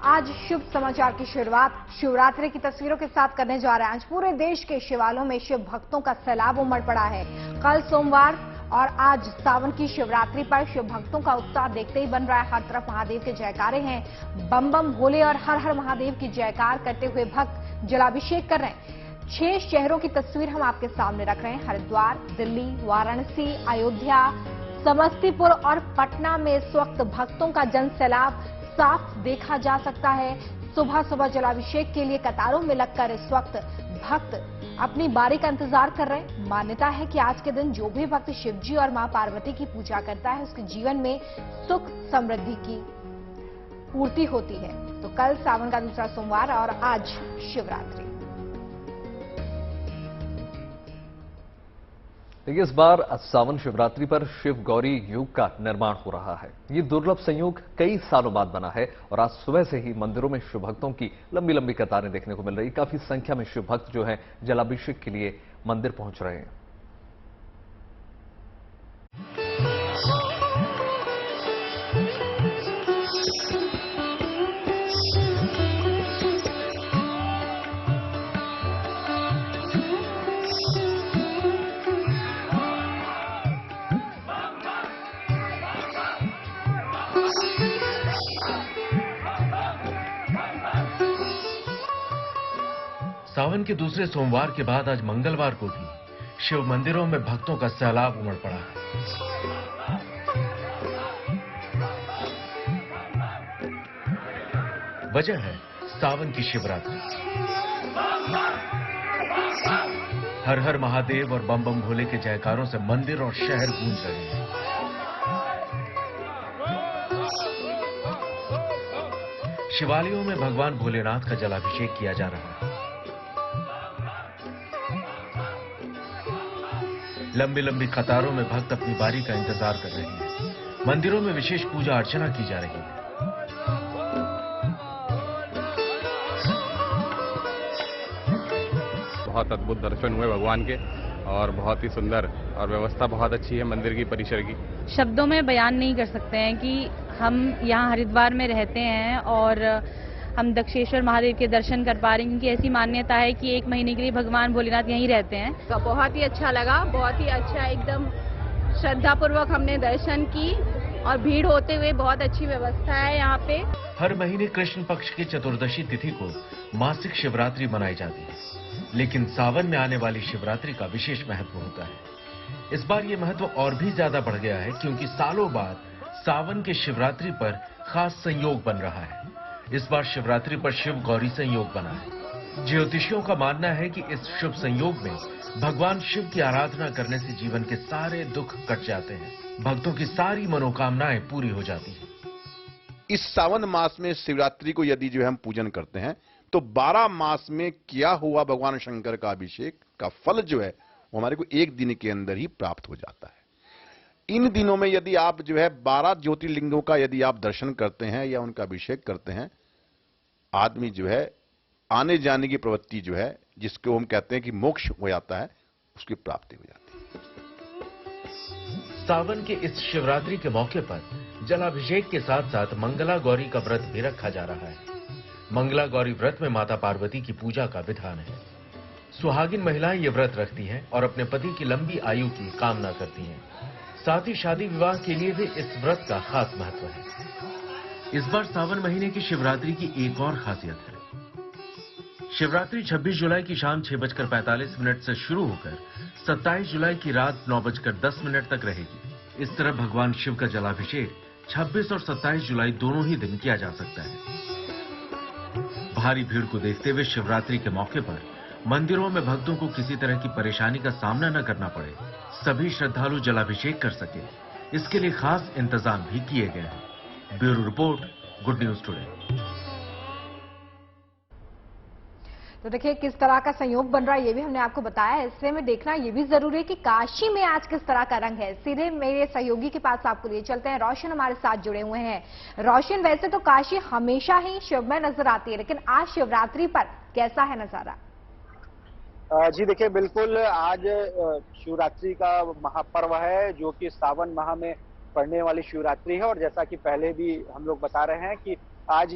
आज शुभ समाचार की शुरुआत शिवरात्रि की तस्वीरों के साथ करने जा रहे हैं। आज पूरे देश के शिवालयों में शिव भक्तों का सैलाब उमड़ पड़ा है। कल सोमवार और आज सावन की शिवरात्रि पर शिव भक्तों का उत्साह देखते ही बन रहा है। हर तरफ महादेव के जयकारे हैं। बम बम भोले और हर हर महादेव की जयकार करते हुए भक्त जलाभिषेक कर रहे हैं। 6 शहरों की तस्वीर हम आपके सामने रख रहे हैं। हरिद्वार, दिल्ली, वाराणसी, अयोध्या, समस्तीपुर और पटना में इस वक्त भक्तों का जन सैलाब साफ देखा जा सकता है। सुबह सुबह जलाभिषेक के लिए कतारों में लगकर इस वक्त भक्त अपनी बारी का इंतजार कर रहे हैं। मान्यता है कि आज के दिन जो भी भक्त शिवजी और मां पार्वती की पूजा करता है उसके जीवन में सुख समृद्धि की पूर्ति होती है। तो कल सावन का दूसरा सोमवार और आज शिवरात्रि। देखिए, इस बार सावन शिवरात्रि पर शिव गौरी योग का निर्माण हो रहा है। ये दुर्लभ संयोग कई सालों बाद बना है और आज सुबह से ही मंदिरों में शिव भक्तों की लंबी लंबी कतारें देखने को मिल रही। काफी संख्या में शिव भक्त जो हैं जलाभिषेक के लिए मंदिर पहुंच रहे हैं। सावन के दूसरे सोमवार के बाद आज मंगलवार को भी शिव मंदिरों में भक्तों का सैलाब उमड़ पड़ा है। वजह है सावन की शिवरात्रि। हर हर महादेव और बम बम भोले के जयकारों से मंदिर और शहर गूंज रहे हैं। शिवालयों में भगवान भोलेनाथ का जलाभिषेक किया जा रहा है। लंबी लंबी कतारों में भक्त अपनी बारी का इंतजार कर रहे हैं। मंदिरों में विशेष पूजा अर्चना की जा रही है। बहुत अद्भुत दर्शन हुए भगवान के और बहुत ही सुंदर और व्यवस्था बहुत अच्छी है मंदिर की, परिसर की। शब्दों में बयान नहीं कर सकते हैं कि हम यहाँ हरिद्वार में रहते हैं और हम दक्षेश्वर महादेव के दर्शन कर पा रहे हैं, क्योंकि ऐसी मान्यता है कि 1 महीने के लिए भगवान भोलेनाथ यहीं रहते हैं। बहुत ही अच्छा लगा, बहुत ही अच्छा, एकदम श्रद्धापूर्वक हमने दर्शन की और भीड़ होते हुए बहुत अच्छी व्यवस्था है यहाँ पे। हर महीने कृष्ण पक्ष की चतुर्दशी तिथि को मासिक शिवरात्रि मनाई जाती है, लेकिन सावन में आने वाली शिवरात्रि का विशेष महत्व होता है। इस बार ये महत्व और भी ज्यादा बढ़ गया है, क्योंकि सालों बाद सावन के शिवरात्रि पर खास संयोग बन रहा है। इस बार शिवरात्रि पर शिव गौरी संयोग बना है। ज्योतिषियों का मानना है कि इस शुभ संयोग में भगवान शिव की आराधना करने से जीवन के सारे दुख कट जाते हैं, भक्तों की सारी मनोकामनाएं पूरी हो जाती हैं। इस सावन मास में शिवरात्रि को यदि जो हम पूजन करते हैं तो 12 मास में किया हुआ भगवान शंकर का अभिषेक का फल जो है वो हमारे को 1 दिन के अंदर ही प्राप्त हो जाता है। इन दिनों में यदि आप जो है 12 ज्योतिर्लिंगों का यदि आप दर्शन करते हैं या उनका अभिषेक करते हैं, आदमी जो है आने जाने की प्रवृत्ति जो है, जिसको हम कहते हैं कि मोक्ष हो जाता है, उसकी प्राप्ति हो जाती है। सावन के इस शिवरात्रि के मौके पर जलाभिषेक के साथ साथ मंगला गौरी का व्रत भी रखा जा रहा है। मंगला गौरी व्रत में माता पार्वती की पूजा का विधान है। सुहागिन महिलाएं ये व्रत रखती हैं और अपने पति की लंबी आयु की कामना करती हैं। साथ ही शादी विवाह के लिए भी इस व्रत का खास महत्व है। इस बार सावन महीने की शिवरात्रि की एक और खासियत है। शिवरात्रि 26 जुलाई की शाम 6:45 से शुरू होकर 27 जुलाई की रात 9:10 तक रहेगी। इस तरह भगवान शिव का जलाभिषेक 26 और 27 जुलाई दोनों ही दिन किया जा सकता है। भारी भीड़ को देखते हुए शिवरात्रि के मौके पर मंदिरों में भक्तों को किसी तरह की परेशानी का सामना न करना पड़े, सभी श्रद्धालु जलाभिषेक कर सके, इसके लिए खास इंतजाम भी किए गए हैं। Bureau report, good news today. तो देखिए किस तरह का संयोग बन रहा है ये भी हमने आपको बताया। ऐसे में देखना ये भी जरूरी है कि काशी में आज किस तरह का रंग है। सीधे मेरे सहयोगी के पास आपको लिए चलते हैं। रोशन हमारे साथ जुड़े हुए हैं। रोशन, वैसे तो काशी हमेशा ही शिवमय नजर आती है, लेकिन आज शिवरात्रि पर कैसा है नजारा? जी देखिए, बिल्कुल आज शिवरात्रि का महापर्व है, जो कि सावन माह में पड़ने वाली शिवरात्रि है। और जैसा कि पहले भी हम लोग बता रहे हैं कि आज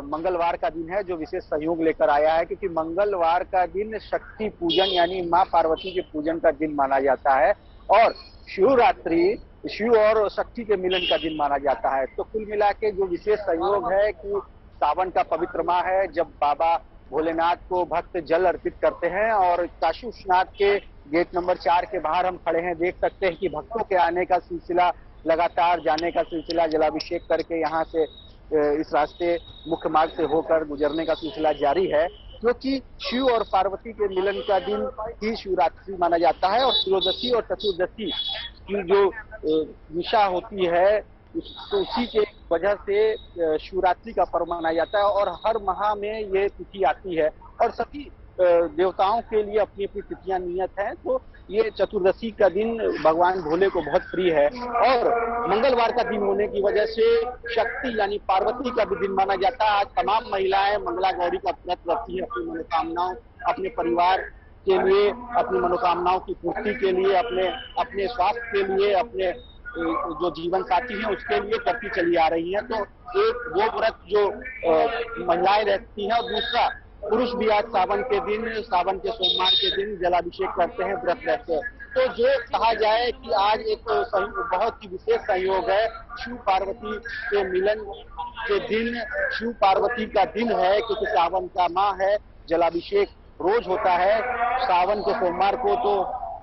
मंगलवार का दिन है जो विशेष सहयोग लेकर आया है, क्योंकि मंगलवार का दिन शक्ति पूजन यानी मां पार्वती के पूजन का दिन माना जाता है और शिवरात्रि शिव और शक्ति के मिलन का दिन माना जाता है। तो कुल मिला के जो विशेष सहयोग है कि सावन का पवित्र माह है, जब बाबा भोलेनाथ को भक्त जल अर्पित करते हैं और काशी विश्वनाथ के गेट नंबर 4 के बाहर हम खड़े हैं, देख सकते हैं कि भक्तों के आने का सिलसिला लगातार, जाने का सिलसिला, जलाभिषेक करके यहाँ से इस रास्ते मुख्य मार्ग से होकर गुजरने का सिलसिला जारी है, क्योंकि शिव और पार्वती के मिलन का दिन ही शिवरात्रि माना जाता है और त्रयोदशी और चतुर्दशी की जो दिशा होती है तो उसी के वजह से शिवरात्रि का पर्व मनाया जाता है और हर माह में ये तिथि आती है और सभी देवताओं के लिए अपनी अपनी तिथियां नियत हैं। तो ये चतुर्दशी का दिन भगवान भोले को बहुत प्रिय है और मंगलवार का दिन होने की वजह से शक्ति यानी पार्वती का भी दिन माना जाता है। आज तमाम महिलाएं मंगला गौरी का व्रत रखती है अपनी मनोकामनाओं, अपने परिवार के लिए, अपनी मनोकामनाओं की पूर्ति के लिए, अपने स्वास्थ्य के लिए, अपने जो जीवन साथी है उसके लिए करती चली आ रही है। तो एक वो व्रत जो महिलाएं रहती हैं और दूसरा पुरुष भी आज सावन के सोमवार के दिन जलाभिषेक करते हैं, व्रत रहते हैं। तो जो कहा जाए कि आज एक बहुत ही विशेष संयोग है, शिव पार्वती के मिलन के दिन, शिव पार्वती का दिन है, क्योंकि सावन का माह है, जलाभिषेक रोज होता है। सावन के सोमवार को तो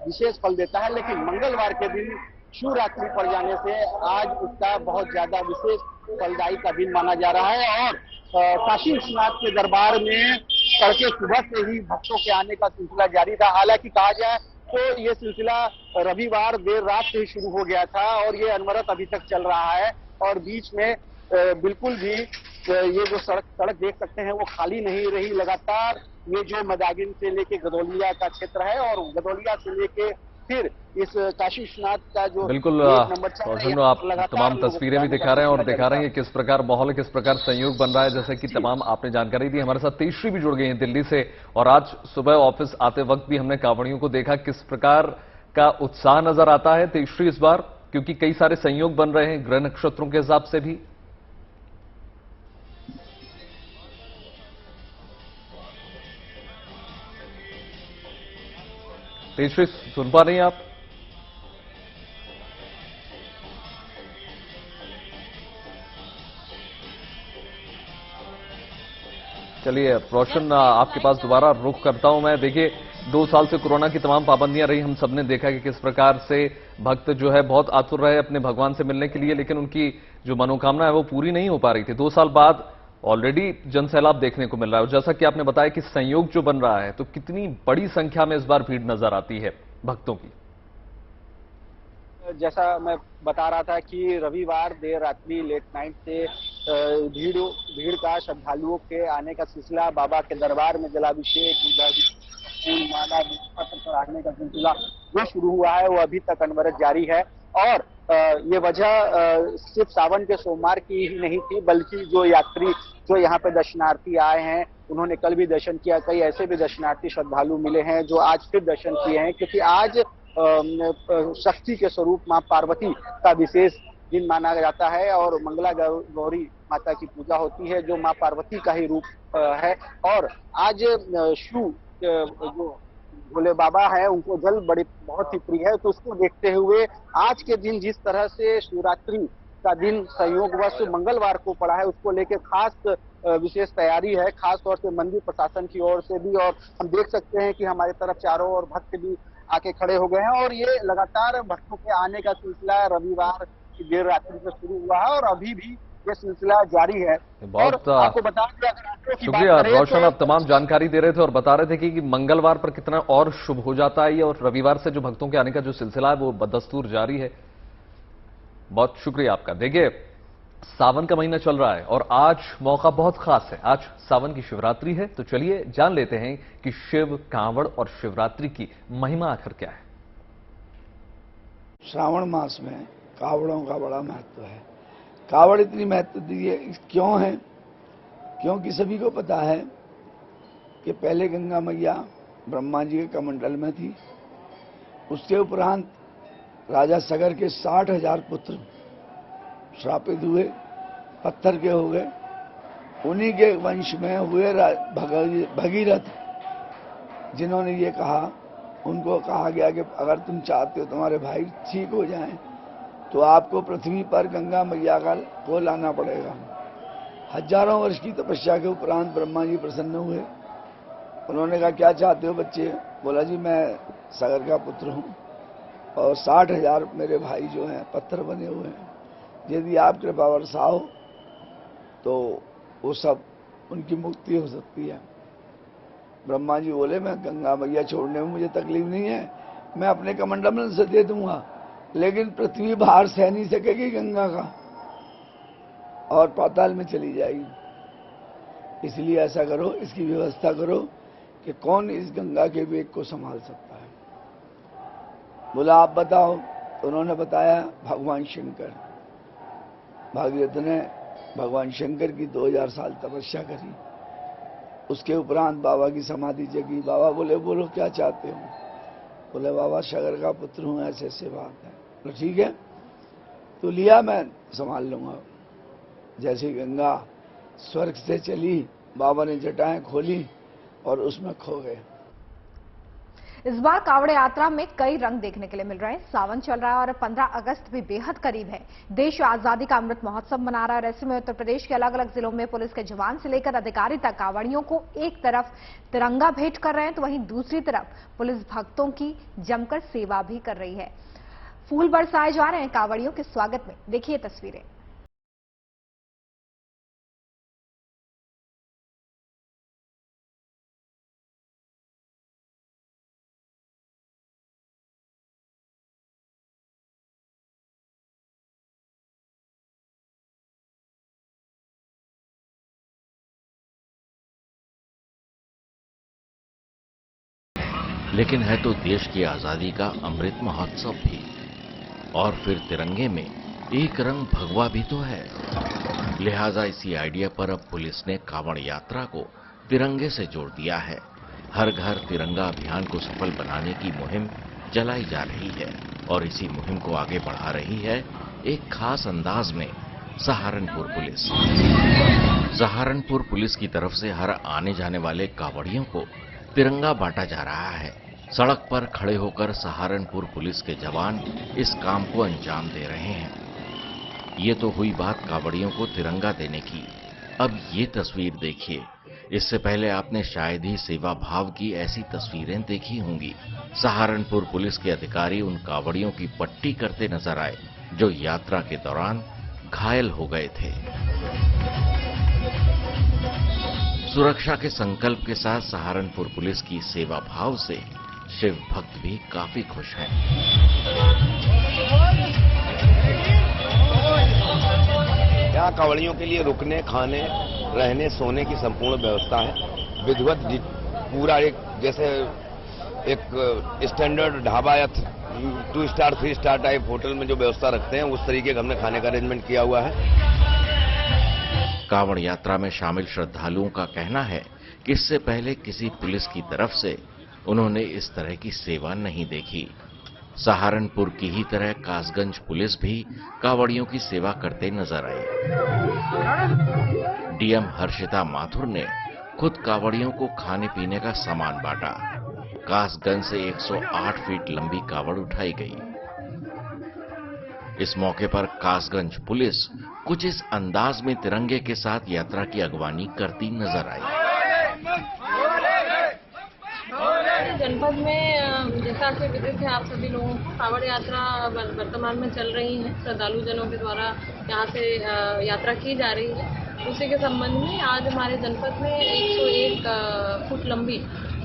विशेष फल देता है, लेकिन मंगलवार के दिन शिवरात्रि पड़ जाने से आज उसका बहुत ज्यादा विशेष फलदायी का दिन माना जा रहा है। और काशी विश्वनाथ के दरबार में तड़के सुबह से ही भक्तों के आने का सिलसिला जारी था। हालांकि कहा जाए तो ये सिलसिला रविवार देर रात से ही शुरू हो गया था और ये अनवरत अभी तक चल रहा है और बीच में बिल्कुल भी ये जो सड़क देख सकते हैं वो खाली नहीं रही। लगातार ये जो मदागिन से लेके गदौलिया का क्षेत्र है और गदौलिया से लेके फिर इस काशी विश्वनाथ का जो बिल्कुल रोशन, आप तमाम तस्वीरें भी दिखा रहे हैं और दिखा रहे हैं किस प्रकार माहौल, किस प्रकार संयोग बन रहा है। जैसे कि तमाम आपने जानकारी दी। हमारे साथ तेजश्री भी जुड़ गई हैं दिल्ली से और आज सुबह ऑफिस आते वक्त भी हमने कांवड़ियों को देखा। किस प्रकार का उत्साह नजर आता है तेजश्री इस बार, क्योंकि कई सारे संयोग बन रहे हैं ग्रह नक्षत्रों के हिसाब से भी। तेजश्री सुन पा रही हैं आप? चलिए रोशन, आपके पास दोबारा रुख करता हूं मैं। देखिए 2 साल से कोरोना की तमाम पाबंदियां रही, हम सबने देखा कि किस प्रकार से भक्त जो है बहुत आतुर रहे अपने भगवान से मिलने के लिए, लेकिन उनकी जो मनोकामना है वो पूरी नहीं हो पा रही थी। 2 साल बाद ऑलरेडी जनसैलाब देखने को मिल रहा है और जैसा कि आपने बताया कि संयोग जो बन रहा है, तो कितनी बड़ी संख्या में इस बार भीड़ नजर आती है भक्तों की। जैसा मैं बता रहा था कि रविवार देर रात्रि लेट नाइट से भीड़ का श्रद्धालुओं के आने का सिलसिला, बाबा के दरबार में जलाभिषेक, फूल माला पत्र चढ़ाने का सिलसिला जो शुरू हुआ है वो अभी तक अनवरत जारी है। और ये वजह सिर्फ सावन के सोमवार की ही नहीं थी, बल्कि जो यात्री जो यहाँ पे दर्शनार्थी आए हैं उन्होंने कल भी दर्शन किया। कई ऐसे भी दर्शनार्थी श्रद्धालु मिले हैं जो आज फिर दर्शन किए हैं, क्योंकि आज शक्ति के स्वरूप मां पार्वती का विशेष दिन माना जाता है और मंगला गौरी माता की पूजा होती है जो मां पार्वती का ही रूप है। और आज शिव जो भोले बाबा है उनको जल बहुत ही प्रिय है, तो उसको देखते हुए आज के दिन जिस तरह से शिवरात्रि का दिन संयोगवश मंगलवार को पड़ा है, उसको लेकर खास विशेष तैयारी है, खास तौर से मंदिर प्रशासन की ओर से भी। और हम देख सकते हैं कि हमारे तरफ चारों ओर भक्त भी आके खड़े हो गए हैं और ये लगातार भक्तों के आने का सिलसिला रविवार की देर रात्रि से शुरू हुआ है और अभी भी ये सिलसिला जारी है। बहुत आपको बता दें, शुक्रिया रोशन, आप तमाम जानकारी दे रहे थे और बता रहे थे कि मंगलवार पर कितना और शुभ हो जाता है ये, और रविवार से जो भक्तों के आने का जो सिलसिला है वो बदस्तूर जारी है। बहुत शुक्रिया आपका। देखिए सावन का महीना चल रहा है और आज मौका बहुत खास है, आज सावन की शिवरात्रि है। तो चलिए जान लेते हैं कि शिव, कांवड़ और शिवरात्रि की महिमा आखिर क्या है। श्रावण मास में कावड़ों का बड़ा महत्व है। कावड़ इतनी महत्व क्यों है? क्योंकि सभी को पता है कि पहले गंगा मैया ब्रह्मा जी के कमंडल में थी, उसके उपरांत राजा सगर के 60,000 पुत्र श्रापित हुए, पत्थर के हो गए उन्हीं के वंश में हुए भगीरथ, जिन्होंने ये कहा, उनको कहा गया कि अगर तुम चाहते हो तुम्हारे भाई ठीक हो जाएं, तो आपको पृथ्वी पर गंगा मैया को लाना पड़ेगा। हजारों वर्ष की तपस्या के उपरांत ब्रह्मा जी प्रसन्न हुए। उन्होंने कहा क्या चाहते हो बच्चे? बोला जी मैं सागर का पुत्र हूँ और 60,000 मेरे भाई जो हैं पत्थर बने हुए हैं, यदि आप कृपा बरसाओ तो वो सब उनकी मुक्ति हो सकती है। ब्रह्मा जी बोले मैं गंगा मैया छोड़ने में मुझे तकलीफ नहीं है, मैं अपने कमंडल से दे दूंगा, लेकिन पृथ्वी बाहर सह नहीं सकेगी गंगा का और पाताल में चली जाएगी। इसलिए ऐसा करो, इसकी व्यवस्था करो कि कौन इस गंगा के वेग को संभाल सकता है। बोला आप बताओ। तो उन्होंने बताया भगवान शंकर। भागीरथ ने भगवान शंकर की 2000 साल तपस्या करी। उसके उपरांत बाबा की समाधि जगी। बाबा बोले बोलो क्या चाहते हो? बोले बाबा सागर का पुत्र हूं, ऐसे ऐसे बात है। तो ठीक है, तो लिया, मैं संभाल लूंगा। जैसे गंगा स्वर्ग से चली, बाबा ने जटाएं खोली और उसमें खो गए। इस बार कावड़ यात्रा में कई रंग देखने के लिए मिल रहे हैं। सावन चल रहा है और 15 अगस्त भी बेहद करीब है। देश आजादी का अमृत महोत्सव मना रहा है और ऐसे में उत्तर प्रदेश के अलग अलग जिलों में पुलिस के जवान से लेकर अधिकारी तक कावड़ियों को एक तरफ तिरंगा भेंट कर रहे हैं, तो वहीं दूसरी तरफ पुलिस भक्तों की जमकर सेवा भी कर रही है। फूल बरसाए जा रहे हैं कावड़ियों के स्वागत में। देखिए तस्वीरें। लेकिन है तो देश की आजादी का अमृत महोत्सव भी, और फिर तिरंगे में एक रंग भगवा भी तो है। लिहाजा इसी आइडिया पर अब पुलिस ने कांवड़ यात्रा को तिरंगे से जोड़ दिया है। हर घर तिरंगा अभियान को सफल बनाने की मुहिम चलाई जा रही है और इसी मुहिम को आगे बढ़ा रही है एक खास अंदाज में सहारनपुर पुलिस। सहारनपुर पुलिस की तरफ से हर आने जाने वाले कांवड़ियों को तिरंगा बांटा जा रहा है। सड़क पर खड़े होकर सहारनपुर पुलिस के जवान इस काम को अंजाम दे रहे हैं। ये तो हुई बात कांवड़ियों को तिरंगा देने की। अब ये तस्वीर देखिए। इससे पहले आपने शायद ही सेवा भाव की ऐसी तस्वीरें देखी होंगी। सहारनपुर पुलिस के अधिकारी उन कांवड़ियों की पट्टी करते नजर आए जो यात्रा के दौरान घायल हो गए थे। सुरक्षा के संकल्प के साथ सहारनपुर पुलिस की सेवा भाव से शिव भक्त भी काफी खुश हैं। यहाँ कांवड़ियों के लिए रुकने, खाने, रहने, सोने की संपूर्ण व्यवस्था है। विधिवत पूरा एक जैसे एक स्टैंडर्ड ढाबा या 2 स्टार 3 स्टार टाइप होटल में जो व्यवस्था रखते हैं उस तरीके का हमने खाने का अरेंजमेंट किया हुआ है। कांवड़ यात्रा में शामिल श्रद्धालुओं का कहना है कि इससे पहले किसी पुलिस की तरफ से उन्होंने इस तरह की सेवा नहीं देखी। सहारनपुर की ही तरह कासगंज पुलिस भी कांवड़ियों की सेवा करते नजर आई। डीएम हर्षिता माथुर ने खुद कांवड़ियों को खाने पीने का सामान बांटा। कासगंज से 108 फीट लंबी कांवड़ उठाई गई। इस मौके पर कासगंज पुलिस कुछ इस अंदाज में तिरंगे के साथ यात्रा की अगवानी करती नजर आई। जनपद में जैसा कि विदित है आप सभी लोगों को, कांवड़ यात्रा वर्तमान में चल रही है। श्रद्धालु जनों के द्वारा यहाँ से यात्रा की जा रही है। उसी के संबंध में आज हमारे जनपद में 101 फुट लंबी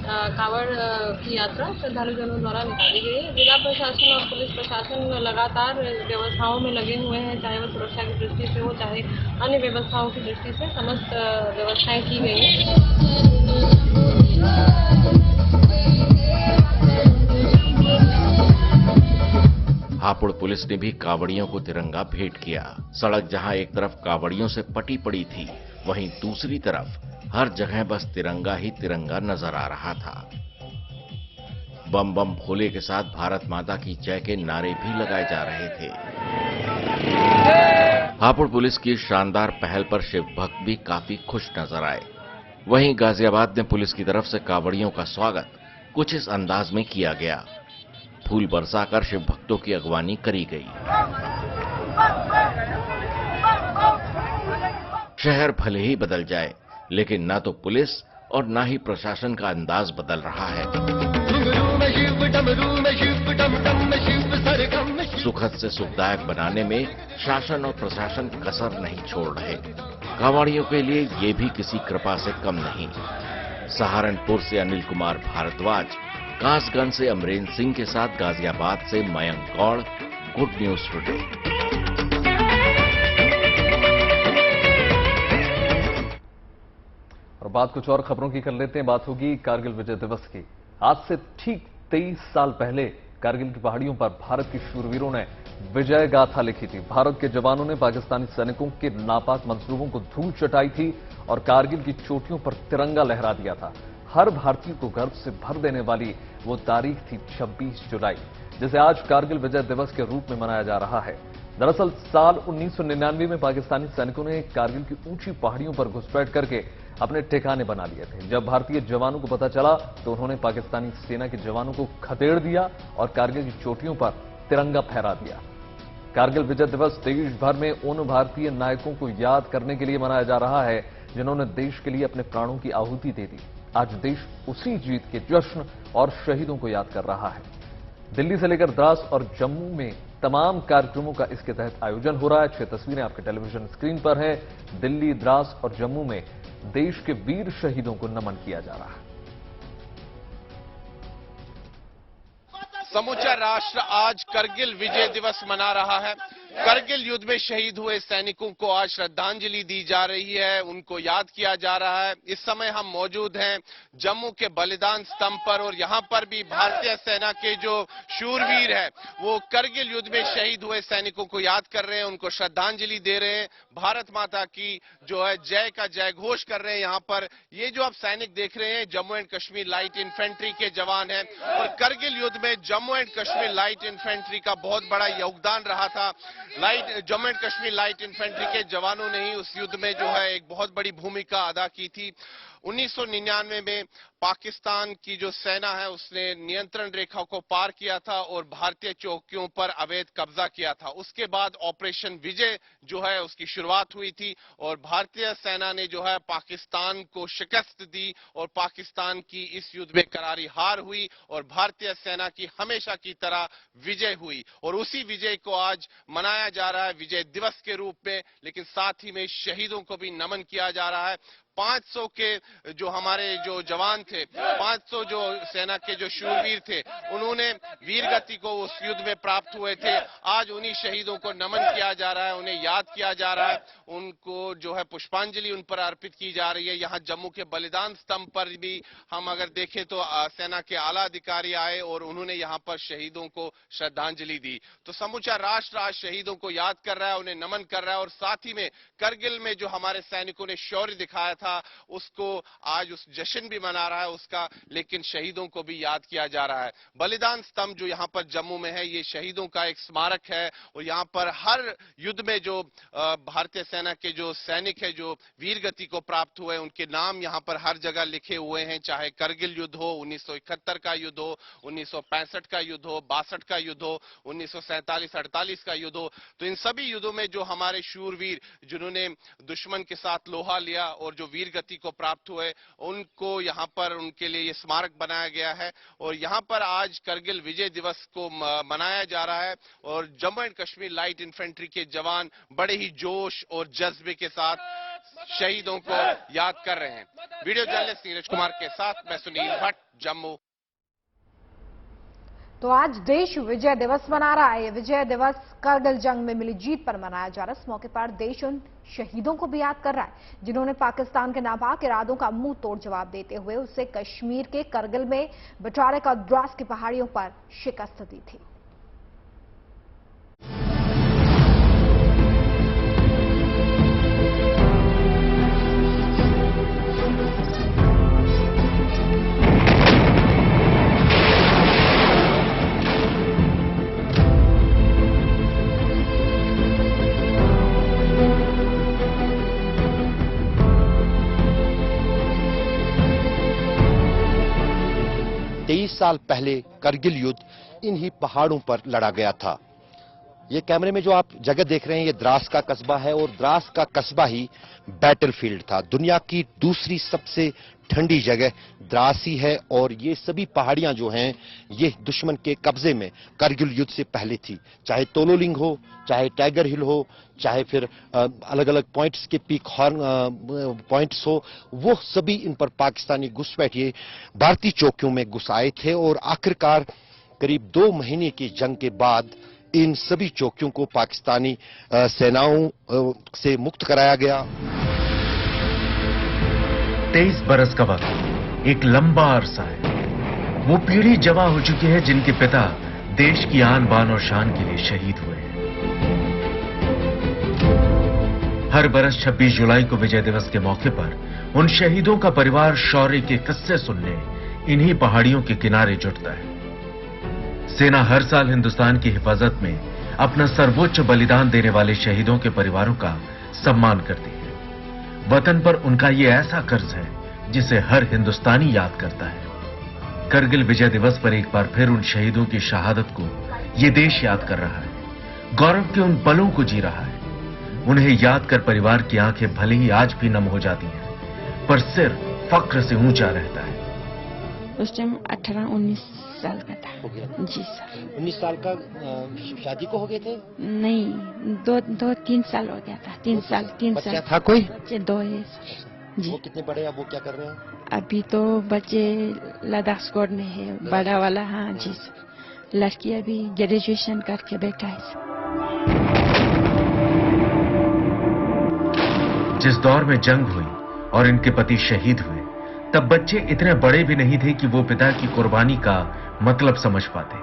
कांवड़ की यात्रा श्रद्धालु जनों द्वारा निकाली गई है। जिला प्रशासन और पुलिस प्रशासन लगातार व्यवस्थाओं में लगे हुए हैं, चाहे वो सुरक्षा की दृष्टि से हो, चाहे अन्य व्यवस्थाओं की दृष्टि से समस्त व्यवस्थाएं की गई हैं। हापुड़ पुलिस ने भी कांवड़ियों को तिरंगा भेंट किया। सड़क जहां एक तरफ कांवड़ियों से पटी पड़ी थी, वहीं दूसरी तरफ हर जगह बस तिरंगा ही तिरंगा नजर आ रहा था। बम बम भोले के साथ भारत माता की जय के नारे भी लगाए जा रहे थे। हापुड़ पुलिस की शानदार पहल पर शिव भक्त भी काफी खुश नजर आए। वहीं गाजियाबाद में पुलिस की तरफ से कांवड़ियों का स्वागत कुछ इस अंदाज में किया गया। फूल बरसाकर शिव भक्तों की अगवानी करी गई। शहर भले ही बदल जाए, लेकिन ना तो पुलिस और ना ही प्रशासन का अंदाज बदल रहा है। सुखद से सुखदायक बनाने में शासन और प्रशासन कसर नहीं छोड़ रहे। कांवड़ियों के लिए ये भी किसी कृपा से कम नहीं। सहारनपुर से अनिल कुमार भारद्वाज, कासगंज से अमरेंद्र सिंह के साथ गाजियाबाद से Mayank Gaur, good news today. और बात कुछ और खबरों की कर लेते हैं। बात होगी कारगिल विजय दिवस की। आज से ठीक 23 साल पहले कारगिल की पहाड़ियों पर भारत के शूरवीरों ने विजय गाथा लिखी थी। भारत के जवानों ने पाकिस्तानी सैनिकों के नापाक मंसूबों को धूल चटाई थी और कारगिल की चोटियों पर तिरंगा लहरा दिया था। हर भारतीय को गर्व से भर देने वाली वो तारीख थी 26 जुलाई, जिसे आज कारगिल विजय दिवस के रूप में मनाया जा रहा है। दरअसल साल 1999 में पाकिस्तानी सैनिकों ने कारगिल की ऊंची पहाड़ियों पर घुसपैठ करके अपने ठिकाने बना लिए थे। जब भारतीय जवानों को पता चला तो उन्होंने पाकिस्तानी सेना के जवानों को खदेड़ दिया और कारगिल की चोटियों पर तिरंगा फहरा दिया। कारगिल विजय दिवस देश भर में उन भारतीय नायकों को याद करने के लिए मनाया जा रहा है जिन्होंने देश के लिए अपने प्राणों की आहुति दे दी। आज देश उसी जीत के जश्न और शहीदों को याद कर रहा है। दिल्ली से लेकर द्रास और जम्मू में तमाम कार्यक्रमों का इसके तहत आयोजन हो रहा है। 6 तस्वीरें आपके टेलीविजन स्क्रीन पर हैं। दिल्ली, द्रास और जम्मू में देश के वीर शहीदों को नमन किया जा रहा है। समूचा राष्ट्र आज करगिल विजय दिवस मना रहा है। करगिल युद्ध में शहीद हुए सैनिकों को आज श्रद्धांजलि दी जा रही है, उनको याद किया जा रहा है। इस समय हम मौजूद हैं जम्मू के बलिदान स्तंभ पर और यहाँ पर भी भारतीय सेना के जो शूरवीर है वो करगिल युद्ध में शहीद हुए सैनिकों को याद कर रहे हैं, उनको श्रद्धांजलि दे रहे हैं। भारत माता की जो है जय का जय घोष कर रहे हैं। यहाँ पर ये जो आप सैनिक देख रहे हैं Jammu and Kashmir light infantry के जवान हैं और करगिल युद्ध में Jammu and Kashmir light infantry का बहुत बड़ा योगदान रहा था। Jammu and Kashmir light infantry के जवानों ने ही उस युद्ध में जो है एक बहुत बड़ी भूमिका अदा की थी। 1999 में पाकिस्तान की जो सेना है उसने नियंत्रण रेखा को पार किया था और भारतीय चौकियों पर अवैध कब्जा किया था। उसके बाद ऑपरेशन विजय जो है उसकी शुरुआत हुई थी और भारतीय सेना ने जो है पाकिस्तान को शिकस्त दी और पाकिस्तान की इस युद्ध में करारी हार हुई और भारतीय सेना की हमेशा की तरह विजय हुई और उसी विजय को आज मनाया जा रहा है विजय दिवस के रूप में। लेकिन साथ ही में शहीदों को भी नमन किया जा रहा है। 500 के जो हमारे जो जवान थे, 500 जो सेना के जो शूरवीर थे, उन्होंने वीरगति को उस युद्ध में प्राप्त हुए थे। आज उन्हीं शहीदों को नमन किया जा रहा है, उन्हें याद किया जा रहा है, उनको जो है पुष्पांजलि उन पर अर्पित की जा रही है। यहाँ जम्मू के बलिदान स्तंभ पर भी हम अगर देखें तो सेना के आला अधिकारी आए और उन्होंने यहाँ पर शहीदों को श्रद्धांजलि दी। तो समूचा राष्ट्र आज शहीदों को याद कर रहा है, उन्हें नमन कर रहा है और साथ ही में करगिल में जो हमारे सैनिकों ने शौर्य दिखाया था उसको आज उस जश्न भी मना रहा है उसका, लेकिन शहीदों को भी याद किया जा रहा है। बलिदान स्तंभ जो यहाँ पर जम्मू में है ये शहीदों का एक स्मारक है और यहाँ पर हर युद्ध में जो भारतीय सेना के जो सैनिक है जो वीरगति को प्राप्त हुए उनके नाम यहाँ पर हर जगह लिखे हुए हैं। चाहे करगिल युद्ध हो, 1971 का युद्ध हो, 1965 का युद्ध हो, 62 का युद्ध हो, 1947-48 का युद्ध हो, तो इन सभी युद्धों में जो हमारे शूरवीर जिन्होंने दुश्मन के साथ लोहा लिया और जो वीरगति को प्राप्त हुए उनको यहाँ पर उनके लिए ये स्मारक बनाया गया है और यहाँ पर आज करगिल विजय दिवस को मनाया जा रहा है और Jammu and Kashmir light infantry के जवान बड़े ही जोश और जज्बे के साथ शहीदों को याद कर रहे हैं। वीडियो जर्नलिस्ट नीरज कुमार के साथ मैं सुनील भट्ट, जम्मू। तो आज देश विजय दिवस मना रहा है। ये विजय दिवस करगिल जंग में मिली जीत पर मनाया जा रहा है। इस मौके पर देश उन शहीदों को भी याद कर रहा है जिन्होंने पाकिस्तान के नापाक इरादों का मुंह तोड़ जवाब देते हुए उसे कश्मीर के करगिल में बटारक और द्रास की पहाड़ियों पर शिकस्त दी थी। 23 साल पहले करगिल युद्ध इन्हीं पहाड़ों पर लड़ा गया था। ये कैमरे में जो आप जगह देख रहे हैं ये द्रास का कस्बा है और द्रास का कस्बा ही बैटलफील्ड था। दुनिया की दूसरी सबसे ठंडी जगह द्रास ही है और ये सभी पहाड़ियां जो हैं ये दुश्मन के कब्जे में करगिल युद्ध से पहले थी। चाहे तोलोलिंग हो, चाहे टाइगर हिल हो, चाहे फिर अलग अलग पॉइंट्स के पीक हॉर्न पॉइंट्स हो, वो सभी इन पर पाकिस्तानी घुसपैठिए भारतीय चौकियों में घुस आए थे और आखिरकार करीब 2 महीने की जंग के बाद इन सभी चौकियों को पाकिस्तानी सेनाओं से मुक्त कराया गया। 23 बरस का वक्त एक लंबा अरसा है। वो पीढ़ी जमा हो चुकी है जिनके पिता देश की आन बान और शान के लिए शहीद हुए हैं। हर बरस 26 जुलाई को विजय दिवस के मौके पर उन शहीदों का परिवार शौर्य के किस्से सुनने इन्हीं पहाड़ियों के किनारे जुटता है। सेना हर साल हिंदुस्तान की हिफाजत में अपना सर्वोच्च बलिदान देने वाले शहीदों के परिवारों का सम्मान करती है। वतन पर उनका ये ऐसा कर्ज है जिसे हर हिंदुस्तानी याद करता है। करगिल विजय दिवस पर एक बार फिर उन शहीदों की शहादत को ये देश याद कर रहा है, गौरव के उन पलों को जी रहा है। उन्हें याद कर परिवार की आंखें भले ही आज भी नम हो जाती हैं, पर सिर फक्र से ऊंचा रहता है। उस टाइम 18-19 साल का था। हो गया? जी सर। 19 साल का शादी को हो गए थे? नहीं, 2-3 साल हो गया था। 3 साल। बच्चा था कोई? बच्चे 2 है सर। जी। वो कितने बड़े हैं? वो क्या कर रहे हैं? अभी तो बच्चे लद्दाख स्क्वाड में है, बड़ा वाला। हाँ जी सर। लड़की अभी ग्रेजुएशन करके बैठा है सर। जिस दौर में जंग हुई और इनके पति शहीद हुए, तब बच्चे इतने बड़े भी नहीं थे कि वो पिता की कुर्बानी का मतलब समझ पाते।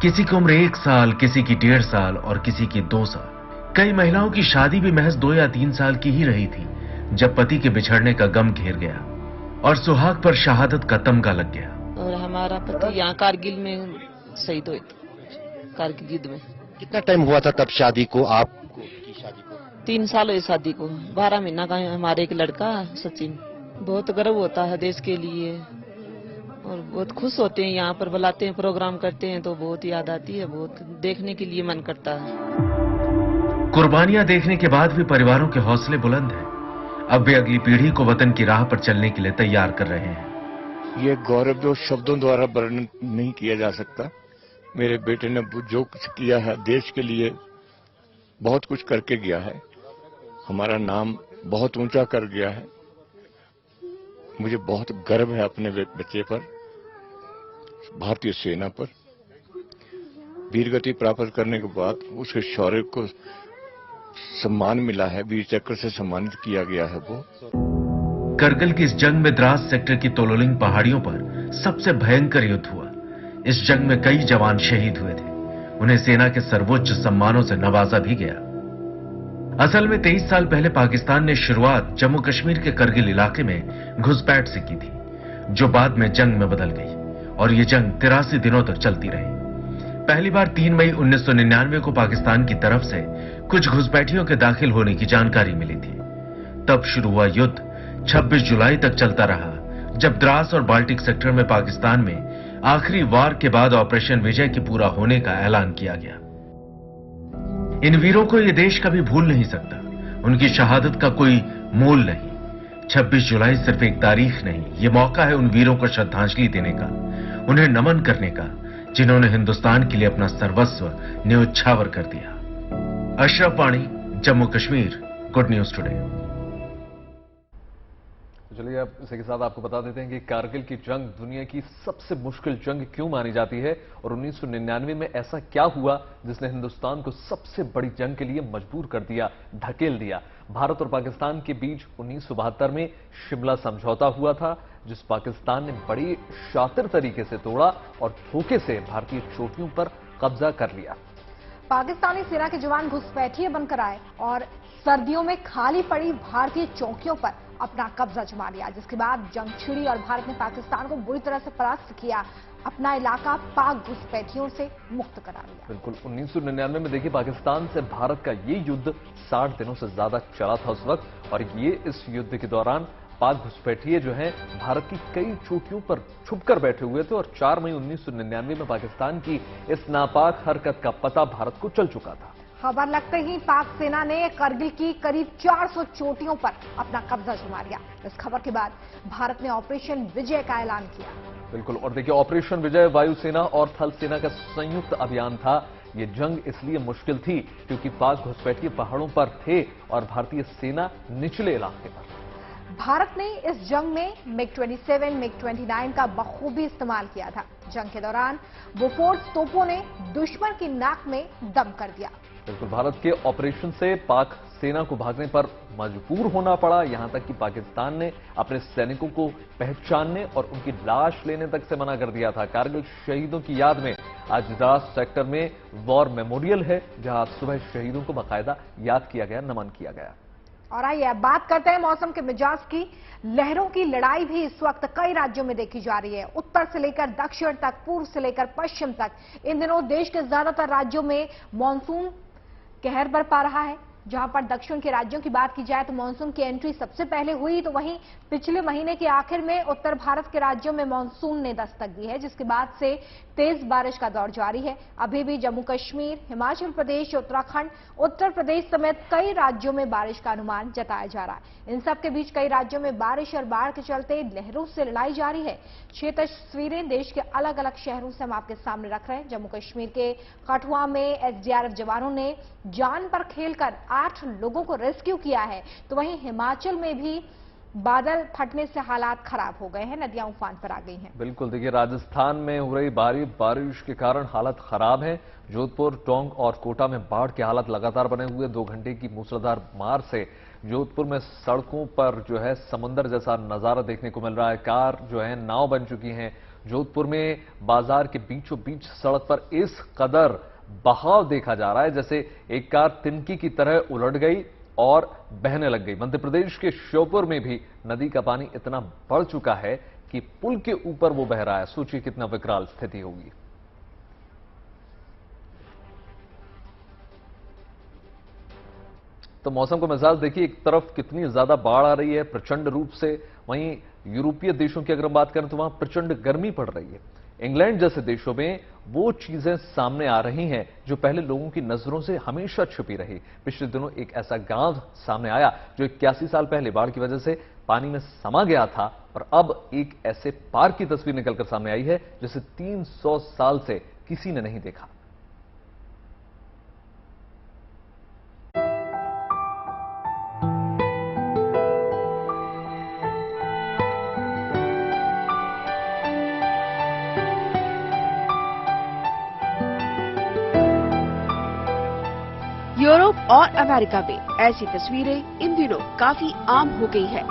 किसी की उम्र 1 साल, किसी की 1.5 साल और किसी की 2 साल। कई महिलाओं की शादी भी महज 2 या 3 साल की ही रही थी जब पति के बिछड़ने का गम घेर गया और सुहाग पर शहादत का तमगा लग गया। और हमारा पति यहाँ कारगिल में शहीद हुए थे, कारगिल युद्ध में। कितना टाइम हुआ था तब शादी को, आपको की शादी को? 3 साल हुए शादी को। 12 महीना का है हमारे एक लड़का सचिन। बहुत गर्व होता है देश के लिए और बहुत खुश होते हैं। यहाँ पर बुलाते हैं, प्रोग्राम करते हैं तो बहुत याद आती है, बहुत देखने के लिए मन करता है। कुर्बानियां देखने के बाद भी परिवारों के हौसले बुलंद हैं। अब वे अगली पीढ़ी को वतन की राह पर चलने के लिए तैयार कर रहे हैं। ये गौरव जो शब्दों द्वारा वर्णन नहीं किया जा सकता। मेरे बेटे ने जो कुछ किया है देश के लिए, बहुत कुछ करके गया है। हमारा नाम बहुत ऊंचा कर गया है। मुझे बहुत गर्व है अपने बच्चे पर, भारतीय सेना पर। वीरगति प्राप्त करने के बाद उसके शौर्य को सम्मान मिला है, वीर चक्र से सम्मानित किया गया है। वो करगिल की इस जंग में द्रास सेक्टर की तोलोलिंग पहाड़ियों पर सबसे भयंकर युद्ध हुआ। इस जंग में कई जवान शहीद हुए थे। उन्हें सेना के सर्वोच्च सम्मानों से नवाजा भी गया। असल में 23 साल पहले पाकिस्तान ने शुरुआत जम्मू कश्मीर के करगिल इलाके में घुसपैठ से की थी, जो बाद में जंग में बदल गई और ये जंग 83 दिनों तक चलती रही। पहली बार 3 मई 1999 को पाकिस्तान की तरफ से कुछ घुसपैठियों के दाखिल होने की जानकारी मिली थी। तब शुरू हुआ युद्ध 26 जुलाई तक चलता रहा, जब द्रास और बाल्टिक सेक्टर में पाकिस्तान में आखिरी वार के बाद ऑपरेशन विजय के पूरा होने का ऐलान किया गया। इन वीरों को यह देश कभी भूल नहीं सकता। उनकी शहादत का कोई मोल नहीं। 26 जुलाई सिर्फ एक तारीख नहीं, ये मौका है उन वीरों को श्रद्धांजलि देने का, उन्हें नमन करने का, जिन्होंने हिंदुस्तान के लिए अपना सर्वस्व न्योछावर कर दिया। अशरफ पाणी, Jammu Kashmir, good news today. चलिए अब इसी के साथ आपको बता देते हैं कि कारगिल की जंग दुनिया की सबसे मुश्किल जंग क्यों मानी जाती है और 1999 में ऐसा क्या हुआ जिसने हिंदुस्तान को सबसे बड़ी जंग के लिए मजबूर कर दिया, ढकेल दिया। भारत और पाकिस्तान के बीच 1972 में शिमला समझौता हुआ था, जिस पाकिस्तान ने बड़ी शातिर तरीके से तोड़ा और धोखे से भारतीय चोटियों पर कब्जा कर लिया। पाकिस्तानी सेना के जवान घुसपैठिए बनकर आए और सर्दियों में खाली पड़ी भारतीय चौकियों पर अपना कब्जा जमा लिया, जिसके बाद जंग छिड़ी और भारत ने पाकिस्तान को बुरी तरह से परास्त किया, अपना इलाका पाक घुसपैठियों से मुक्त करा लिया। बिल्कुल 1999 में देखिए पाकिस्तान से भारत का ये युद्ध 60 दिनों से ज्यादा चला था उस वक्त, और ये इस युद्ध के दौरान पाक घुसपैठिए जो हैं भारत की कई चोटियों पर छुपकर बैठे हुए थे और 4 मई 1999 में पाकिस्तान की इस नापाक हरकत का पता भारत को चल चुका था। खबर लगते ही पाक सेना ने करगिल की करीब 400 चोटियों पर अपना कब्जा जमा लिया। इस खबर के बाद भारत ने ऑपरेशन विजय का ऐलान किया। बिल्कुल, और देखिए ऑपरेशन विजय वायुसेना और थल सेना का संयुक्त अभियान था। ये जंग इसलिए मुश्किल थी क्योंकि पाक घुसपैठिए पहाड़ों पर थे और भारतीय सेना निचले इलाके पर। भारत ने इस जंग में MiG-27, MiG-29 का बखूबी इस्तेमाल किया था। जंग के दौरान बोफोर्स तोपों ने दुश्मन की नाक में दम कर दिया। बिल्कुल, भारत के ऑपरेशन से पाक सेना को भागने पर मजबूर होना पड़ा, यहां तक कि पाकिस्तान ने अपने सैनिकों को पहचानने और उनकी लाश लेने तक से मना कर दिया था। कारगिल शहीदों की याद में आज द्रास सेक्टर में वॉर मेमोरियल है, जहां सुबह शहीदों को बाकायदा याद किया गया, नमन किया गया। और आइए अब बात करते हैं मौसम के मिजाज की। लहरों की लड़ाई भी इस वक्त कई राज्यों में देखी जा रही है। उत्तर से लेकर दक्षिण तक, पूर्व से लेकर पश्चिम तक इन दिनों देश के ज्यादातर राज्यों में मानसून कहर बरपा रहा है। जहां पर दक्षिण के राज्यों की बात की जाए तो मानसून की एंट्री सबसे पहले हुई, तो वहीं पिछले महीने के आखिर में उत्तर भारत के राज्यों में मानसून ने दस्तक दी है, जिसके बाद से तेज बारिश का दौर जारी है। अभी भी जम्मू कश्मीर, हिमाचल प्रदेश, उत्तराखंड, उत्तर प्रदेश समेत कई राज्यों में बारिश का अनुमान जताया जा रहा है। इन सब के बीच कई राज्यों में बारिश और बाढ़ के चलते लहरों से लड़ाई जारी है। 6 तस्वीरें देश के अलग अलग शहरों से हम आपके सामने रख रहे हैं। जम्मू कश्मीर के कठुआ में SDRF जवानों ने जान पर खेलकर 8 लोगों को रेस्क्यू किया है, तो वहीं हिमाचल में भी बादल फटने से हालात खराब हो गए हैं, नदियां उफान पर आ गई हैं। बिल्कुल, देखिए राजस्थान में हो रही भारी बारिश के कारण हालत खराब है। जोधपुर, टोंक और कोटा में बाढ़ के हालात लगातार बने हुए। 2 घंटे की मूसलाधार मार से जोधपुर में सड़कों पर जो है समंदर जैसा नजारा देखने को मिल रहा है। कार जो है नाव बन चुकी हैं। जोधपुर में बाजार के बीचों बीच सड़क पर इस कदर बहाव देखा जा रहा है जैसे एक कार तिनकी की तरह उलट गई और बहने लग गई। मध्य प्रदेश के श्योपुर में भी नदी का पानी इतना बढ़ चुका है कि पुल के ऊपर वो बह रहा है। सोचिए कितना विकराल स्थिति होगी। तो मौसम का मिजाज देखिए, एक तरफ कितनी ज्यादा बाढ़ आ रही है प्रचंड रूप से, वहीं यूरोपीय देशों की अगर हम बात करें तो वहां प्रचंड गर्मी पड़ रही है। इंग्लैंड जैसे देशों में वो चीजें सामने आ रही हैं जो पहले लोगों की नजरों से हमेशा छुपी रही। पिछले दिनों एक ऐसा गांव सामने आया जो 81 साल पहले बाढ़ की वजह से पानी में समा गया था और अब एक ऐसे पार्क की तस्वीर निकलकर सामने आई है जिसे 300 साल से किसी ने नहीं देखा। यूरोप और अमेरिका में ऐसी तस्वीरें इन दिनों काफी आम हो गई है।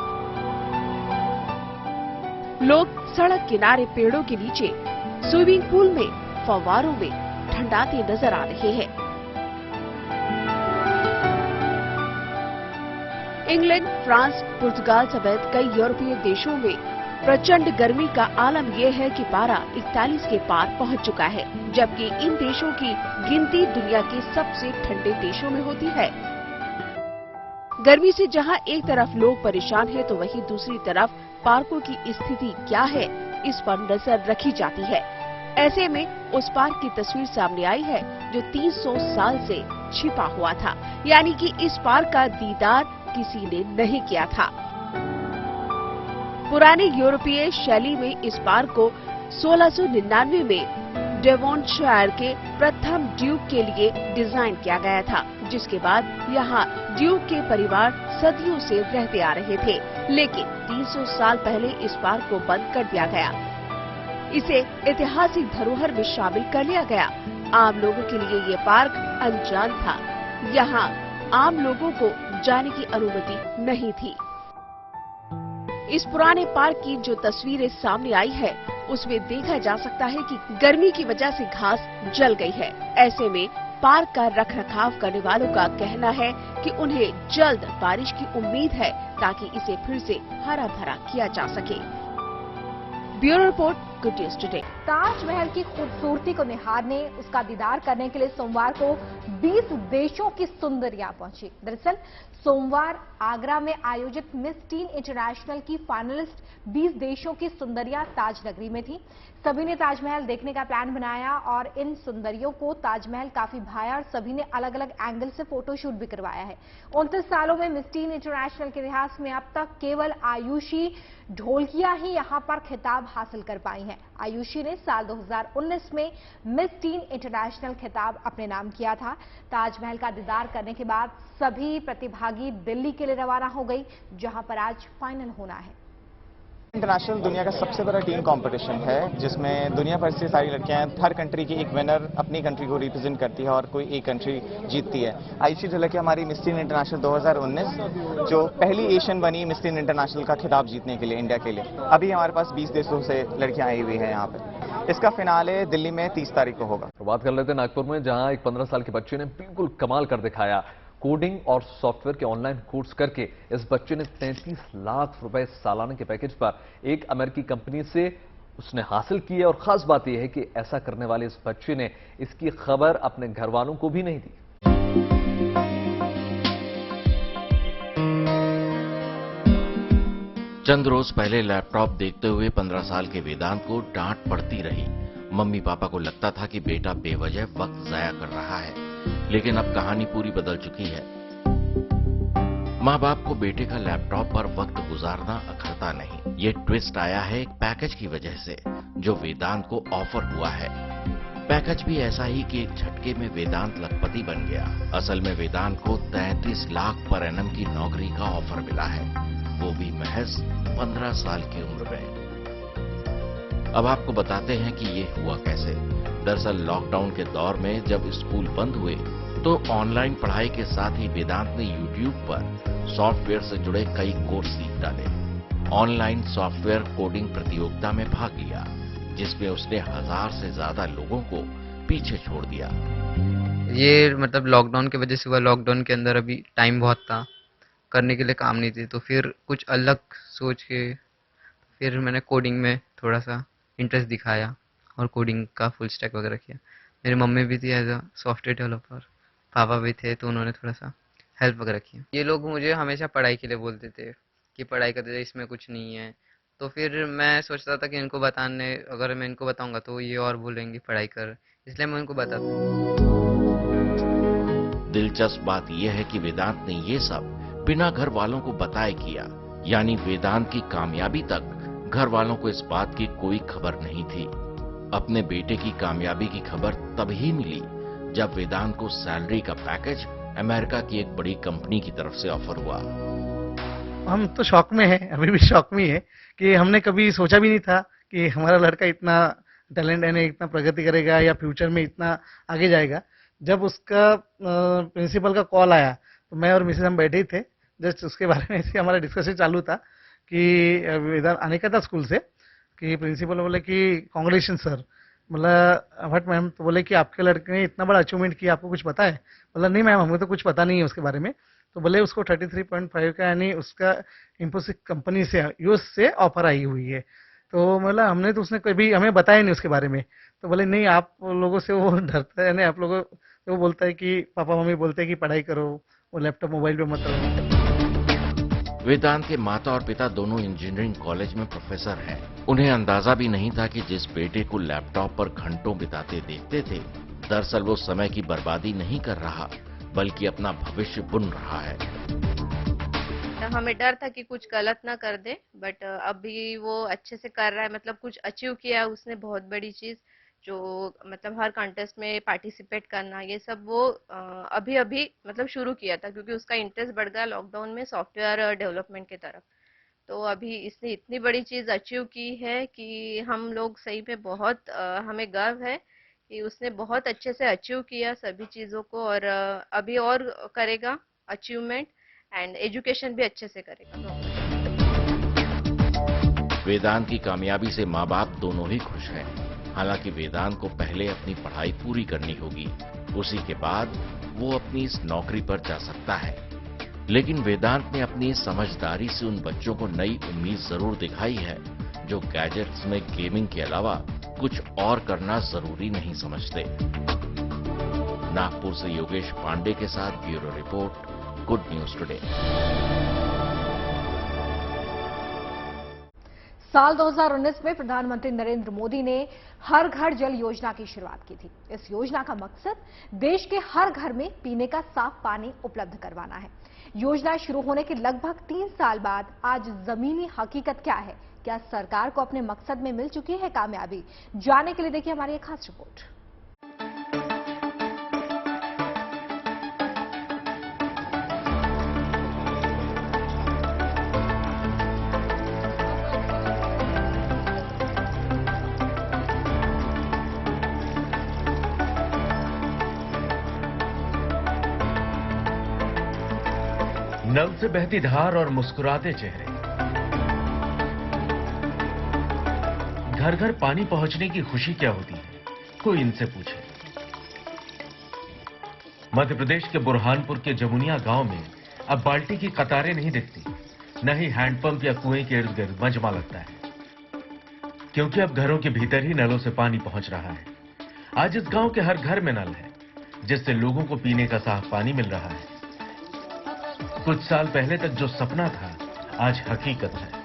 लोग सड़क किनारे पेड़ों के नीचे, स्विमिंग पूल में, फव्वारों में ठंडाते नजर आ रहे हैं। इंग्लैंड, फ्रांस, पुर्तगाल समेत कई यूरोपीय देशों में प्रचंड गर्मी का आलम यह है कि पारा 41 के पार पहुंच चुका है, जबकि इन देशों की गिनती दुनिया के सबसे ठंडे देशों में होती है। गर्मी से जहां एक तरफ लोग परेशान हैं, तो वहीं दूसरी तरफ पार्कों की स्थिति क्या है, इस पर नजर रखी जाती है। ऐसे में उस पार्क की तस्वीर सामने आई है जो 300 साल से छिपा हुआ था, यानी कि इस पार्क का दीदार किसी ने नहीं किया था। पुराने यूरोपीय शैली में इस पार्क को 1699 में डेवोनशायर के प्रथम ड्यूक के लिए डिजाइन किया गया था, जिसके बाद यहाँ ड्यूक के परिवार सदियों से रहते आ रहे थे। लेकिन 300 साल पहले इस पार्क को बंद कर दिया गया। इसे ऐतिहासिक धरोहर में शामिल कर लिया गया। आम लोगों के लिए ये पार्क अनजान था। यहाँ आम लोगों को जाने की अनुमति नहीं थी। इस पुराने पार्क की जो तस्वीरें सामने आई है, उसमें देखा जा सकता है कि गर्मी की वजह से घास जल गई है। ऐसे में पार्क का रखरखाव करने वालों का कहना है कि उन्हें जल्द बारिश की उम्मीद है ताकि इसे फिर से हरा भरा किया जा सके। Bureau report, good news today. Taj Mahal की खूबसूरती को निहारने, उसका दीदार करने के लिए सोमवार को 20 देशों की सुंदरियां पहुंची। दरअसल सोमवार आगरा में आयोजित मिस टीन इंटरनेशनल की फाइनलिस्ट 20 देशों की सुंदरियां ताज नगरी में थी। सभी ने ताजमहल देखने का प्लान बनाया और इन सुंदरियों को ताजमहल काफी भाया और सभी ने अलग अलग एंगल से फोटोशूट भी करवाया है। 29 सालों में मिस टीन इंटरनेशनल के इतिहास में अब तक केवल आयुषी ढोलकिया ही यहां पर खिताब हासिल कर पाई हैं। आयुषी ने साल 2019 में मिस टीन इंटरनेशनल खिताब अपने नाम किया था। ताजमहल का दीदार करने के बाद सभी प्रतिभागी दिल्ली के लिए रवाना हो गई, जहां पर आज फाइनल होना है। इंटरनेशनल दुनिया का सबसे बड़ा टीम कंपटीशन है, जिसमें दुनिया भर से सारी लड़कियां, हर कंट्री की एक विनर अपनी कंट्री को रिप्रेजेंट करती है और कोई एक कंट्री जीतती है। आयुषी ढोलकिया हमारी मिस टीन इंटरनेशनल 2019 जो पहली एशियन बनी मिस टीन इंटरनेशनल का खिताब जीतने के लिए इंडिया के लिए। अभी हमारे पास 20 देशों से लड़कियां आई हुई हैं यहाँ पे। इसका फिनाले दिल्ली में 30 तारीख को होगा। तो बात कर लेते हैं नागपुर में, जहां एक 15 साल के बच्चे ने बिल्कुल कमाल कर दिखाया। कोडिंग और सॉफ्टवेयर के ऑनलाइन कोर्स करके इस बच्चे ने 33 लाख रुपए सालाना के पैकेज पर एक अमेरिकी कंपनी से उसने हासिल की है। और खास बात यह है कि ऐसा करने वाले इस बच्चे ने इसकी खबर अपने घर वालों को भी नहीं दी। चंद रोज पहले लैपटॉप देखते हुए 15 साल के वेदांत को डांट पड़ती रही। मम्मी पापा को लगता था कि बेटा बेवजह वक्त जाया कर रहा है, लेकिन अब कहानी पूरी बदल चुकी है। माँ बाप को बेटे का लैपटॉप पर वक्त गुजारना अखरता नहीं। ये ट्विस्ट आया है एक पैकेज की वजह से, जो वेदांत को ऑफर हुआ है। पैकेज भी ऐसा ही कि एक झटके में वेदांत लखपति बन गया। असल में वेदांत को 33 लाख पर एनम की नौकरी का ऑफर मिला है, वो भी महज 15 साल की उम्र में। अब आपको बताते हैं कि ये हुआ कैसे। दरअसल लॉकडाउन के दौर में जब स्कूल बंद हुए तो ऑनलाइन पढ़ाई के साथ ही वेदांत ने यूट्यूब पर सॉफ्टवेयर से जुड़े कई कोर्स सीख डाले। ऑनलाइन सॉफ्टवेयर कोडिंग प्रतियोगिता में भाग लिया, जिसमें उसने 1000 से ज्यादा लोगों को पीछे छोड़ दिया। ये मतलब लॉकडाउन की वजह से हुआ। लॉकडाउन के अंदर अभी टाइम बहुत था, करने के लिए काम नहीं थी, तो फिर कुछ अलग सोच के फिर मैंने कोडिंग में थोड़ा सा इंटरेस्ट दिखाया और कोडिंग का फुल स्टैक वगैरह किया। मेरी मम्मी भी थी एज अ सॉफ्टवेयर डेवलपर, पापा भी थे, तो उन्होंने थोड़ा सा हेल्प वगैरह किया। ये लोग मुझे हमेशा पढ़ाई के लिए बोलते थे कि पढ़ाई करते थे, इसमें कुछ नहीं है। तो फिर मैं सोचता था कि इनको बताने, अगर मैं इनको बताऊंगा तो ये और बोलेंगे पढ़ाई कर, इसलिए मैं उनको बताता। दिलचस्प बात यह है कि वेदांत ने ये सब बिना घर वालों को बताए किया, यानी वेदांत की कामयाबी तक घर वालों को इस बात की कोई खबर नहीं थी। अपने बेटे की कामयाबी की खबर तभी मिली जब वेदांत को सैलरी का पैकेज अमेरिका की एक बड़ी कंपनी की तरफ से ऑफर हुआ। हम तो शौक में हैं, अभी भी शौक में है कि हमने कभी सोचा भी नहीं था कि हमारा लड़का इतना टैलेंट है, इतना प्रगति करेगा या फ्यूचर में इतना आगे जाएगा। जब उसका प्रिंसिपल का कॉल आया तो मैं और मिसेज हम बैठे ही थे, जस्ट उसके बारे में ऐसे हमारा डिस्कशन चालू था कि वेदांत आने का था स्कूल से, कि प्रिंसिपल बोले कि कांग्रेचुलेशन सर। मतलब व्हाट मैम, तो बोले कि आपके लड़के ने इतना बड़ा अचीवमेंट किया, आपको कुछ पता है? बोला नहीं मैम, हमको तो कुछ पता नहीं है उसके बारे में। तो बोले उसको 33.5 का, यानी उसका इन्फोसिस कंपनी से, यूएस से ऑफर आई हुई है। तो मतलब हमने तो, उसने कभी हमें बताया नहीं उसके बारे में। तो बोले नहीं, आप लोगों से वो डरता है, नहीं आप लोगों से वो बोलता है कि पापा मम्मी बोलते हैं कि पढ़ाई करो, वो लैपटॉप मोबाइल पे मत रहो। वेदांत के माता और पिता दोनों इंजीनियरिंग कॉलेज में प्रोफेसर हैं। उन्हें अंदाजा भी नहीं था कि जिस बेटे को लैपटॉप पर घंटों बिताते देखते थे, दरअसल वो समय की बर्बादी नहीं कर रहा, बल्कि अपना भविष्य बुन रहा है। हमें डर था कि कुछ गलत ना कर दे, बट अभी वो अच्छे से कर रहा है। मतलब कुछ अचीव किया उसने, बहुत बड़ी चीज, जो मतलब हर कॉन्टेस्ट में पार्टिसिपेट करना, ये सब वो अभी अभी मतलब शुरू किया था, क्योंकि उसका इंटरेस्ट बढ़ गया लॉकडाउन में सॉफ्टवेयर डेवलपमेंट की तरफ। तो अभी इसने इतनी बड़ी चीज अचीव की है कि हम लोग सही में बहुत हमें गर्व है कि उसने बहुत अच्छे से अचीव किया सभी चीजों को, और अभी और करेगा अचीवमेंट, एंड एजुकेशन भी अच्छे से करेगा। वेदांत की कामयाबी से माँ बाप दोनों ही खुश हैं। हालांकि वेदांत को पहले अपनी पढ़ाई पूरी करनी होगी, उसी के बाद वो अपनी इस नौकरी पर जा सकता है। लेकिन वेदांत ने अपनी समझदारी से उन बच्चों को नई उम्मीद जरूर दिखाई है जो गैजेट्स में गेमिंग के अलावा कुछ और करना जरूरी नहीं समझते। नागपुर से योगेश पांडे के साथ bureau report, good news today. साल 2019 में प्रधानमंत्री नरेंद्र मोदी ने हर घर जल योजना की शुरुआत की थी। इस योजना का मकसद देश के हर घर में पीने का साफ पानी उपलब्ध करवाना है। योजना शुरू होने के लगभग 3 साल बाद आज जमीनी हकीकत क्या है? क्या सरकार को अपने मकसद में मिल चुकी है कामयाबी? जानने के लिए देखिए हमारी एक खास रिपोर्ट। नल से बहती धार और मुस्कुराते चेहरे, घर घर पानी पहुंचने की खुशी क्या होती है, कोई इनसे पूछे। मध्य प्रदेश के बुरहानपुर के जमुनिया गांव में अब बाल्टी की कतारें नहीं दिखती, न ही हैंडपंप या कुएं के इर्द गिर्द मजमा लगता है, क्योंकि अब घरों के भीतर ही नलों से पानी पहुंच रहा है। आज इस गांव के हर घर में नल है, जिससे लोगों को पीने का साफ पानी मिल रहा है। कुछ साल पहले तक जो सपना था, आज हकीकत है।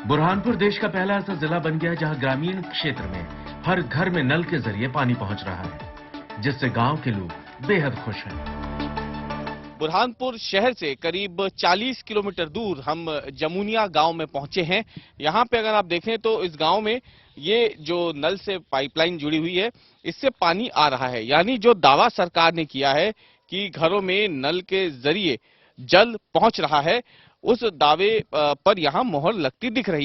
बुरहानपुर देश का पहला ऐसा जिला बन गया जहां ग्रामीण क्षेत्र में हर घर में नल के जरिए पानी पहुंच रहा है, जिससे गांव के लोग बेहद खुश हैं। बुरहानपुर शहर से करीब 40 किलोमीटर दूर हम जमुनिया गांव में पहुंचे हैं। यहां पे अगर आप देखें तो इस गांव में ये जो नल से पाइपलाइन जुड़ी हुई है, इससे पानी आ रहा है। यानी जो दावा सरकार ने किया है कि घरों में नल के जरिए जल पहुंच रहा है, उस दावे पर यहां मोहर लगती दिख रही है।